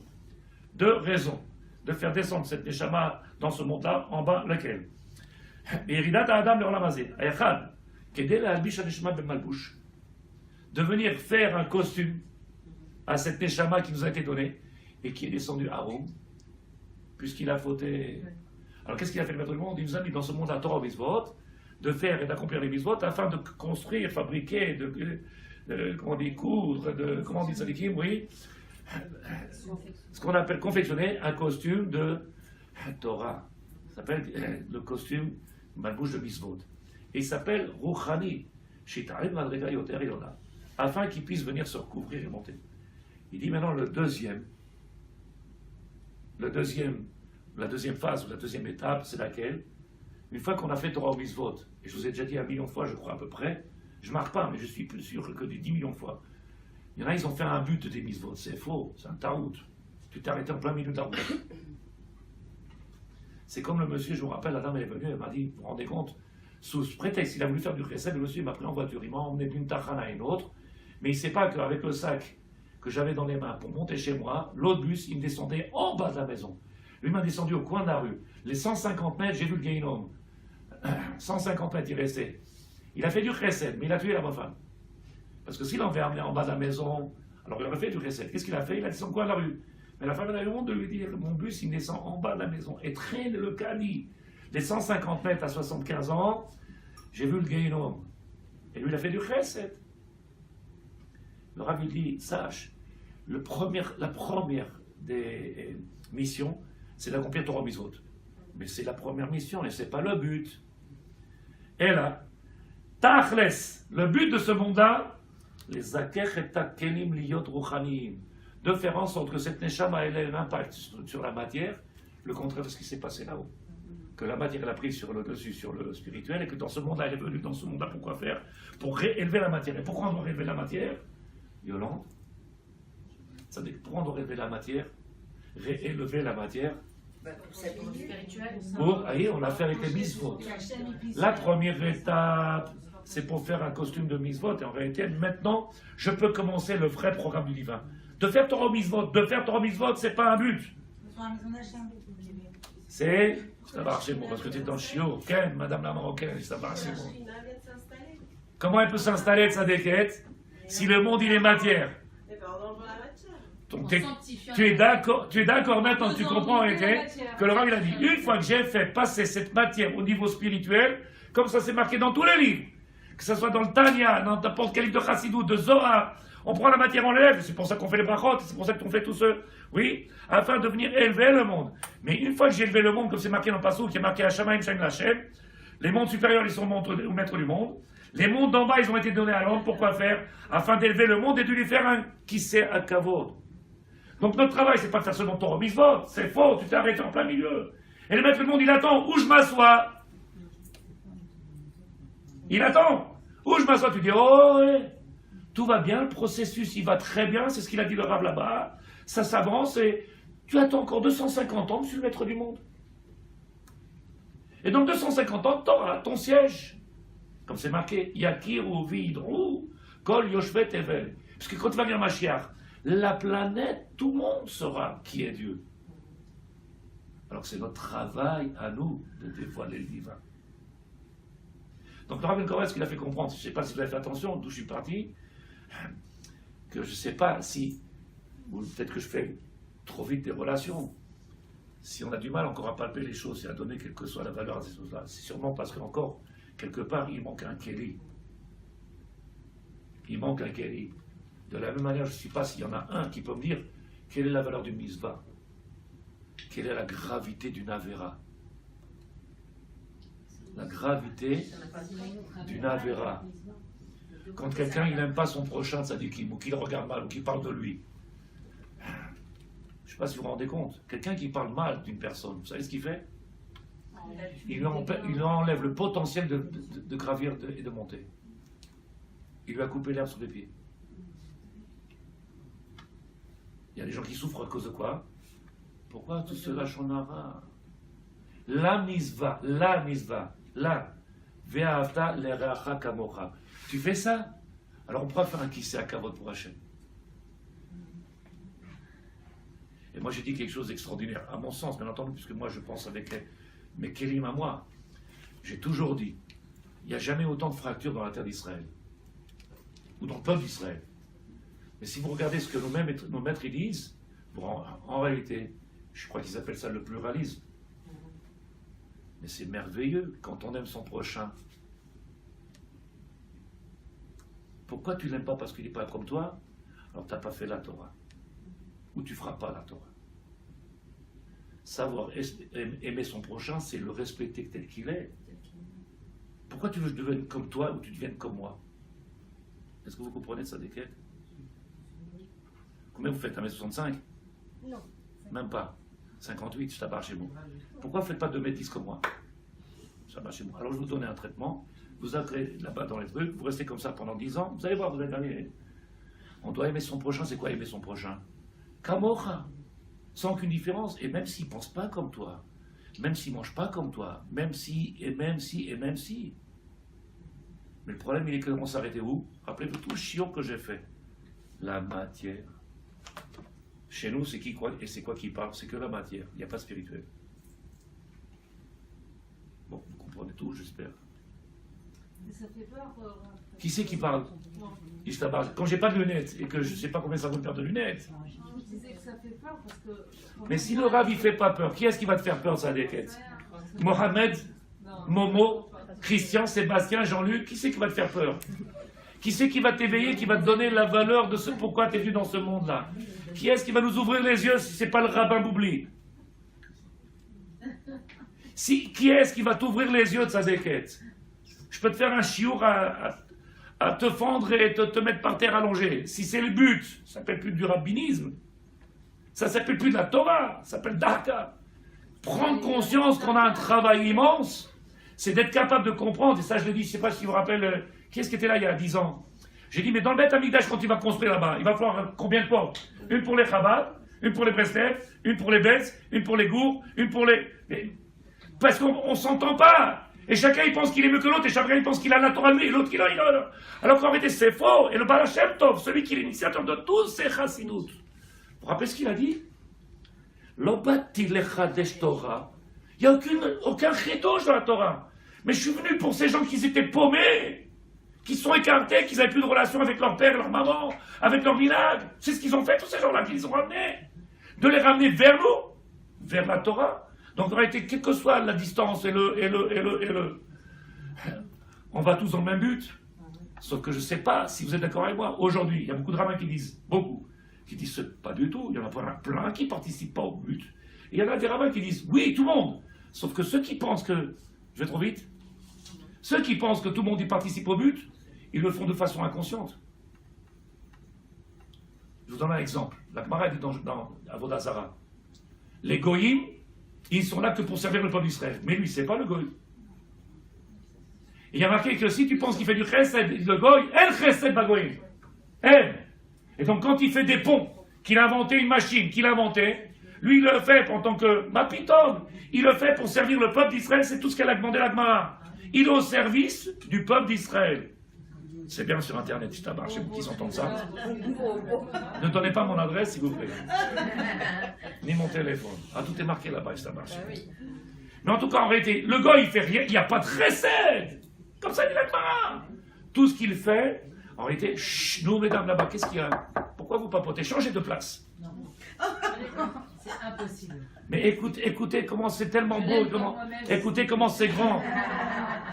2 raisons de faire descendre cette Neshama dans ce monde-là en bas, lequel? De venir faire un costume à cette Neshama qui nous a été donnée et qui est descendu à Rome, puisqu'il a fauté. Alors qu'est-ce qu'il a fait le maître du monde? Il nous a mis dans ce monde la Torah au mitzvot, de faire et d'accomplir les mitzvot afin de construire, fabriquer, comment on dit, coudre, comment on dit ça, oui, ce qu'on appelle confectionner un costume de Torah. Ça s'appelle le costume Malbouche de mitzvot. Et il s'appelle Rouchani, Shitarim Madrega Yoter Yona, afin qu'il puisse venir se recouvrir et monter. Il dit maintenant la deuxième phase, ou la deuxième étape, c'est laquelle? Une fois qu'on a fait Torah au mitzvot, et je vous ai déjà dit 1 million de fois, je crois à peu près, je ne marque pas, mais je suis plus sûr que des 10 millions de fois. Il y en a, ils ont fait un but des mitzvot, c'est faux, c'est un tarout. Tu t'es arrêté en plein milieu de la route. C'est comme le monsieur, je me rappelle, la dame elle est venue, elle m'a dit, vous vous rendez compte, sous ce prétexte, il a voulu faire du chesed, le monsieur m'a pris en voiture, il m'a emmené d'une tachana à une autre, mais il ne sait pas qu'avec le sac que j'avais dans les mains pour monter chez moi, l'autre bus, il me descendait en bas de la maison. Lui m'a descendu au coin de la rue. Les 150 mètres, j'ai vu le Guéhinom. 150 mètres, il restait. Il a fait du chesed, mais il a tué la femme. Parce que s'il l'avait amené en bas de la maison, alors il aurait fait du chesed. Qu'est-ce qu'il a fait? Il a descendu au coin de la rue. Mais la femme avait honte de lui dire, mon bus, il descend en bas de la maison et traîne le caddie. Les 150 mètres à 75 ans, j'ai vu le Guéhinom. Et lui, il a fait du chesed. Le Rav lui dit, sache, la première des missions, c'est d'accomplir Torah mitzvot. Mais c'est la première mission et ce n'est pas le but. Et là, Tachles, le but de ce monde-là, les akech et takelim liyot ruchaniim, de faire en sorte que cette neshama elle ait un impact sur la matière, le contraire de ce qui s'est passé là-haut. Que la matière elle a pris sur le dessus, sur le spirituel, et que dans ce monde-là, elle est venue dans ce monde-là, pourquoi faire? Pour réélever la matière. Et pourquoi on doit réélever la matière? Yolande, ça veut dire pourquoi on doit réélever la matière? Réélever la matière Spirituel. pour, allez, on l'a fait avec les misvot. La première étape, c'est pour faire un costume de misvot. Et en réalité, maintenant, je peux commencer le vrai programme du divin. De faire Torah misvot, c'est pas un but. C'est, ça va chez moi, parce que tu es dans le chiot. Ken, madame la marocaine, ça va chez moi. Comment elle peut s'installer de sa déquête si le monde il est matière? Donc, tu es d'accord maintenant, tu comprends en réalité que le Rav il a dit, une fois que j'ai fait passer cette matière au niveau spirituel, comme ça c'est marqué dans tous les livres, que ce soit dans le Tanya, dans n'importe quel livre de Chassidou, de Zohar, on prend la matière, on l'élève, c'est pour ça qu'on fait les brachot, c'est pour ça qu'on fait tout ça, oui, afin de venir élever le monde. Mais une fois que j'ai élevé le monde, comme c'est marqué dans le Passou, qui est marqué Hashamaim Shem Lachem, les mondes supérieurs, ils sont au maître du monde, les mondes d'en bas, ils ont été donnés à l'homme, pourquoi faire? Afin d'élever le monde et de lui faire un qui sait à kavod. Donc notre travail, c'est pas de faire seulement Torah Mitzvot, c'est faux, tu t'es arrêté en plein milieu. Et le maître du monde, il attend, où je m'assois? Il attend, où je m'assois? Tu dis, oh, ouais, tout va bien, le processus, il va très bien, c'est ce qu'il a dit le Rav là-bas, ça s'avance et tu attends encore 250 ans, monsieur le maître du monde. Et donc 250 ans, tu auras ton siège. Comme c'est marqué, Yakiru Vidru, Kol Yoshvet Evel. Parce que quand va venir Mashiach, la planète, tout le monde saura qui est Dieu. Alors que c'est notre travail à nous de dévoiler le divin. Donc le Rav Ben Korel, ce qu'il a fait comprendre, je ne sais pas si vous avez fait attention, d'où je suis parti, que je ne sais pas si, ou peut-être que je fais trop vite des relations, si on a du mal encore à palper les choses et à donner quelle que soit la valeur à ces choses-là, c'est sûrement parce qu'encore, quelque part, il manque un Kéli. Il manque un Kéli. De la même manière, je ne sais pas s'il y en a un qui peut me dire quelle est la valeur du Misva, quelle est la gravité d'une Avera. La gravité d'une Avera. Quand quelqu'un il n'aime pas son prochain tzadikim, ou qu'il regarde mal, ou qu'il parle de lui, je ne sais pas si vous vous rendez compte, quelqu'un qui parle mal d'une personne, vous savez ce qu'il fait? Il enlève le potentiel de gravir et de monter. Il lui a coupé l'herbe sous les pieds. Il y a des gens qui souffrent à cause de quoi? Pourquoi tout cela shonara? La misva, la ve'avta l'eracha kamocha. Tu fais ça? Alors on pourra faire un kissé à kavod pour Hachem. Et moi j'ai dit quelque chose d'extraordinaire, à mon sens, bien entendu, puisque moi je pense avec mes kélim à moi. J'ai toujours dit, il n'y a jamais autant de fractures dans la terre d'Israël, ou dans le peuple d'Israël. Mais si vous regardez ce que nos maîtres ils disent, en réalité, je crois qu'ils appellent ça le pluralisme. Mais c'est merveilleux quand on aime son prochain. Pourquoi tu ne l'aimes pas parce qu'il n'est pas comme toi? Alors tu n'as pas fait la Torah. Ou tu ne feras pas la Torah. Savoir aimer son prochain, c'est le respecter tel qu'il est. Pourquoi tu veux que je devienne comme toi ou tu deviennes comme moi? Est-ce que vous comprenez ça des quêtes? Combien vous faites? 1m65? Non. Même pas. 58, je tabarre chez moi. Pourquoi vous ne faites pas 2m10 comme moi? Ça va chez moi. Alors je vous donne un traitement, vous entrez là-bas dans les trucs, vous restez comme ça pendant 10 ans, vous allez voir, vous allez gagner. On doit aimer son prochain, c'est quoi aimer son prochain? Kamocha, sans aucune différence, et même s'il ne pense pas comme toi, même s'il ne mange pas comme toi, même si, et même si, et même si. Mais le problème, il est qu'on s'arrêtait où? Rappelez-vous tout le chiot que j'ai fait. La matière. Chez nous, c'est qui quoi? Et c'est quoi qui parle? C'est que la matière, il n'y a pas spirituel. Bon, vous comprenez tout, j'espère. Mais ça fait peur. Qui c'est qui parle? Quand j'ai pas de lunettes et que je ne sais pas combien ça vaut une paire de lunettes. Je disais que ça fait peur parce que. Mais si le Rav il fait pas peur, qui est-ce qui va te faire peur, ça déquête? Mohamed, Momo, Christian, Sébastien, Jean-Luc, qui c'est qui va te faire peur? Qui c'est qui va t'éveiller, qui va te donner la valeur de ce pourquoi tu es venu dans ce monde-là? Qui est-ce qui va nous ouvrir les yeux si ce n'est pas le rabbin Boubli? Qui est-ce qui va t'ouvrir les yeux de sa déquête? je peux te faire un chiour à te fendre et te mettre par terre allongé. Si c'est le but, ça s'appelle plus du rabbinisme. Ça s'appelle plus de la Torah, ça s'appelle Darka. Prendre conscience qu'on a un travail immense, c'est d'être capable de comprendre. Et ça, je le dis, je ne sais pas si vous vous rappelez, qui est-ce qui était là il y a 10 ans? J'ai dit, mais dans le Beth Amikdash, quand tu vas construire là-bas, il va falloir combien de portes? Une pour les Chabad, une pour les Breslev, une pour les Betz, une pour les Gour, une pour les... Parce qu'on ne s'entend pas. Et chacun, il pense qu'il est mieux que l'autre, et chacun, il pense qu'il a la Torah lui, et l'autre, il a... Alors qu'en réalité, c'est faux. Et le Baal Shem Tov, celui qui est l'initiateur de tous ces Chassidut, vous vous rappelez ce qu'il a dit? L'obati lechadesh Torah. Il n'y a aucun chidouche dans la Torah. Mais je suis venu pour ces gens qui étaient paumés, qui sont écartés, qui n'avaient plus de relation avec leur père, leur maman, avec leur village. C'est ce qu'ils ont fait, tous ces gens-là, qui les ont ramenés. De les ramener vers nous, vers la Torah. Donc en réalité, quelle que soit la distance et le... On va tous dans le même but. Sauf que je ne sais pas si vous êtes d'accord avec moi. Aujourd'hui, il y a beaucoup de rabbins qui disent, qui disent pas du tout. Il y en a plein qui ne participent pas au but. Et il y en a des rabbins qui disent, oui, tout le monde. Sauf que ceux qui pensent que... Je vais trop vite. Ceux qui pensent que tout le monde y participe au but, ils le font de façon inconsciente. Je vous donne un exemple. La Gemara dit dans Avodah Zarah. Les goyim, ils sont là que pour servir le peuple d'Israël. Mais lui, c'est pas le goy. Il y a marqué que si tu penses qu'il fait du chesed, le goy, el chesed bagoyim. Et donc quand il fait des ponts, qu'il a inventé une machine, qu'il a inventé, lui il le fait en tant que mapitom, il le fait pour servir le peuple d'Israël, c'est tout ce qu'elle a demandé la Gemara. Il est au service du peuple d'Israël. C'est bien sur Internet, je tabarre, chez vous qui entendent ça. Ne donnez pas mon adresse, s'il vous plaît. Ni mon téléphone. Ah, tout est marqué là-bas, je tabarre. Mais en tout cas, en réalité, le gars, il fait rien, il n'y a pas de recette. Comme ça, dit la Gemara. Tout ce qu'il fait, en réalité, chut, nous, mesdames, là-bas, qu'est-ce qu'il y a? Pourquoi vous papotez? Changez de place. Non. C'est impossible. Mais écoutez comment c'est tellement beau, écoutez comment c'est grand.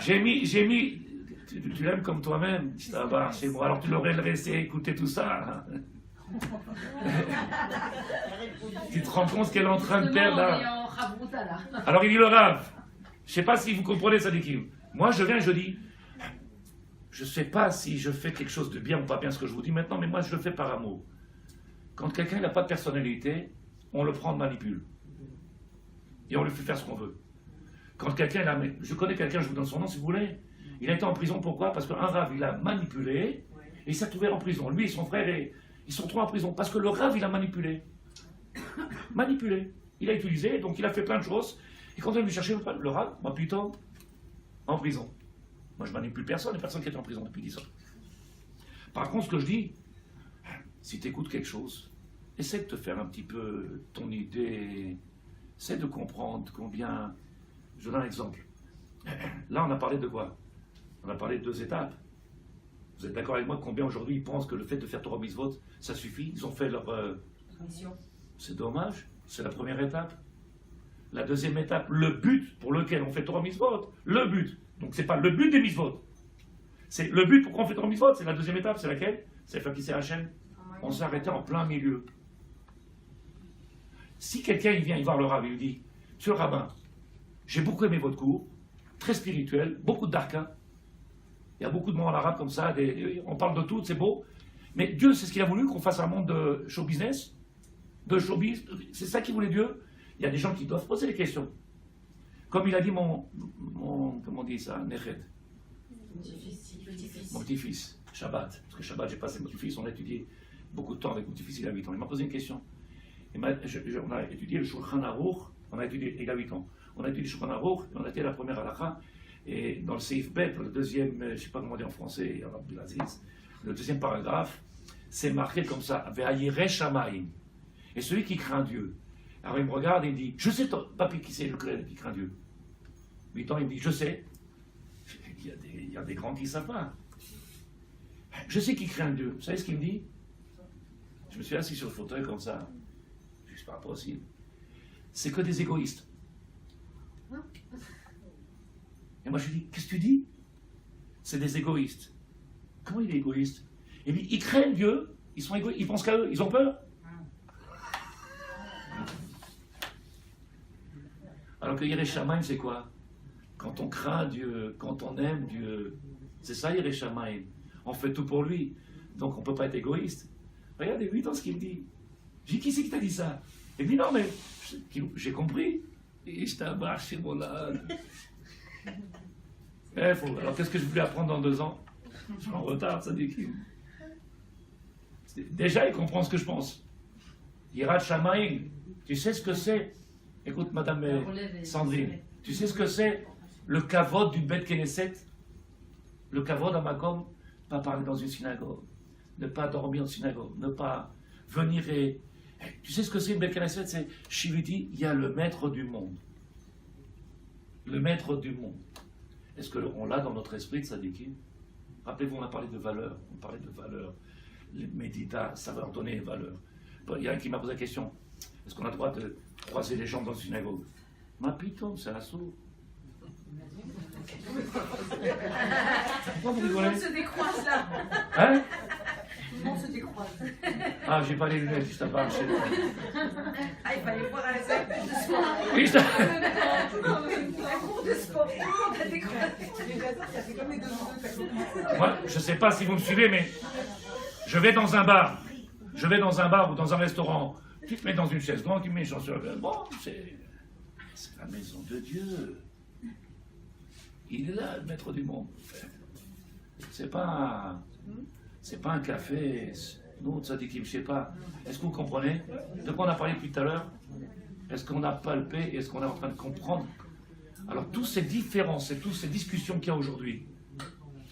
J'ai mis, tu l'aimes comme toi-même, ça va chez moi. Alors tu l'aurais laissé écouter tout ça. Tu te rends compte ce qu'elle est en train de perdre là. Alors il dit le Rav, je ne sais pas si vous comprenez ça d'équipe. Moi je viens et je dis, je ne sais pas si je fais quelque chose de bien ou pas bien ce que je vous dis maintenant, mais moi je le fais par amour. Quand quelqu'un n'a pas de personnalité, on le prend, on le manipule. Et on lui fait faire ce qu'on veut. Quand quelqu'un, je connais quelqu'un, je vous donne son nom si vous voulez, il a été en prison, pourquoi? Parce qu'un Rav, il a manipulé, et il s'est trouvé en prison. Lui et son frère, ils sont trouvés en prison, parce que le Rav, il a manipulé. Manipulé. Il a utilisé, donc il a fait plein de choses, et quand on est venu chercher le Rav, moi plutôt, en prison. Moi je manipule personne, il n'y a personne qui est en prison depuis 10 ans. Par contre, ce que je dis, si tu écoutes quelque chose, essaie de te faire un petit peu ton idée, essaie de comprendre combien... Je donne un exemple. Là, on a parlé de quoi? On a parlé de 2 étapes. Vous êtes d'accord avec moi combien aujourd'hui ils pensent que le fait de faire Torah Mitzvot, ça suffit? Ils ont fait leur... Mission. C'est dommage, c'est la première étape. La deuxième étape, le but pour lequel on fait Torah Mitzvot, le but. Donc c'est pas le but des Mitzvot. C'est le but pourquoi on fait Torah Mitzvot, c'est la deuxième étape, c'est laquelle? C'est faire kisser Hachem. On s'est arrêté en plein milieu. Si quelqu'un il vient y voir le rabbin, il lui dit, monsieur le rabbin, j'ai beaucoup aimé votre cours, très spirituel, beaucoup de darka. Il y a beaucoup de mots en arabe comme ça, on parle de tout, c'est beau. Mais Dieu, c'est ce qu'il a voulu, qu'on fasse un monde de show business, de showbiz. C'est ça qu'il voulait Dieu. Il y a des gens qui doivent poser des questions. Comme il a dit mon comment on dit ça, Nechet. Mon petit-fils, Shabbat. Parce que Shabbat, j'ai passé mon petit-fils, on a étudié beaucoup de temps avec mon petit-fils, il a 8 ans. Il m'a posé une question. On a étudié le Shulchan Aruch, il a 8 ans. On a étudié le Shulchan Aruch, on a été la première halakha, et dans le Seif Bet, le deuxième, je ne sais pas comment dire en français, Abdelaziz, le deuxième paragraphe, c'est marqué comme ça, Ve'ayireh Shamayim. Et celui qui craint Dieu. Alors il me regarde et il me dit, je sais, papy, qui c'est qui craint Dieu? 8 ans, il me dit, je sais. Il y a des grands qui ne savent pas. Je sais qui craint Dieu. Vous savez ce qu'il me dit? Je me suis assis sur le fauteuil comme ça. C'est pas possible. C'est que des égoïstes. Et moi je lui dis, qu'est-ce que tu dis? C'est des égoïstes. Comment il est égoïste? Il dit, ils craignent Dieu, ils sont égoïstes, ils pensent qu'à eux, ils ont peur. Alors que Yereh Shamayim, c'est quoi? quand on craint Dieu, quand on aime Dieu, c'est ça, Yireh Shamayim. On fait tout pour lui. Donc on ne peut pas être égoïste. Regardez, lui, dans ce qu'il dit. J'ai dit, qui c'est qui t'a dit ça? Il dit, non, mais j'ai compris. Et je t'abarre chez mon âne. Alors qu'est-ce que je voulais apprendre dans 2 ans? Je suis en retard, ça dit qu'il. Déjà, il comprend ce que je pense. Yirat Shamayim. Tu sais ce que c'est? Écoute, madame Sandrine, tu sais ce que c'est le kavod d'une bête Knesset? Le kavod à Makom, pas parler dans une synagogue, ne pas dormir en synagogue, ne pas venir et... Tu sais ce que c'est une bête Knesset? C'est, Shiviti, il y a le maître du monde. Le maître du monde. Est-ce qu'on l'a dans notre esprit de Sadikim? Rappelez-vous, on a parlé de valeurs. On parlait de valeurs. Les méditas, ça va leur donner une valeur. Il y a un qui m'a posé la question. Est-ce qu'on a le droit de croiser les gens dans une synagogue? Ma piton, c'est l'assaut. Pourquoi vous Tout le rigolez? monde se décroise là. Hein? Tout le monde se décroise. Ah, j'ai pas les lunettes, juste à part. Ah, il fallait voir un sac de sport. Oui, Un cours de sport. Tout le monde a décroisé. Ça fait comme les deux. Moi, je sais pas si vous me suivez, mais je vais dans un bar. Je vais dans un bar ou dans un restaurant. Tu te mets dans une chaise grande, tu mets une chaussure. Bon, c'est la maison de Dieu. Il est là, le maître du monde. C'est pas un café. Nous, tzadikim, je sais pas. Est-ce que vous comprenez de quoi on a parlé depuis tout à l'heure? Est-ce qu'on a palpé? Est-ce qu'on est en train de comprendre? Alors, toutes ces différences et toutes ces discussions qu'il y a aujourd'hui,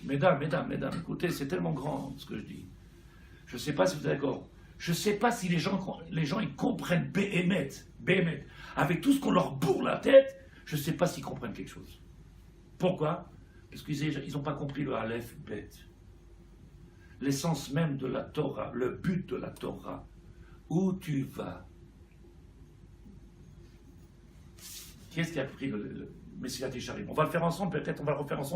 mesdames, écoutez, c'est tellement grand ce que je dis. Je ne sais pas si vous êtes d'accord. Je ne sais pas si les gens ils comprennent Béhémet, avec tout ce qu'on leur bourre la tête, je ne sais pas s'ils comprennent quelque chose. Pourquoi? Parce qu'ils n'ont pas compris le Aleph Bet. L'essence même de la Torah, le but de la Torah. Où tu vas? Qui est-ce qui a pris le Messilat Yesharim? On va le faire ensemble, peut-être on va le refaire ensemble.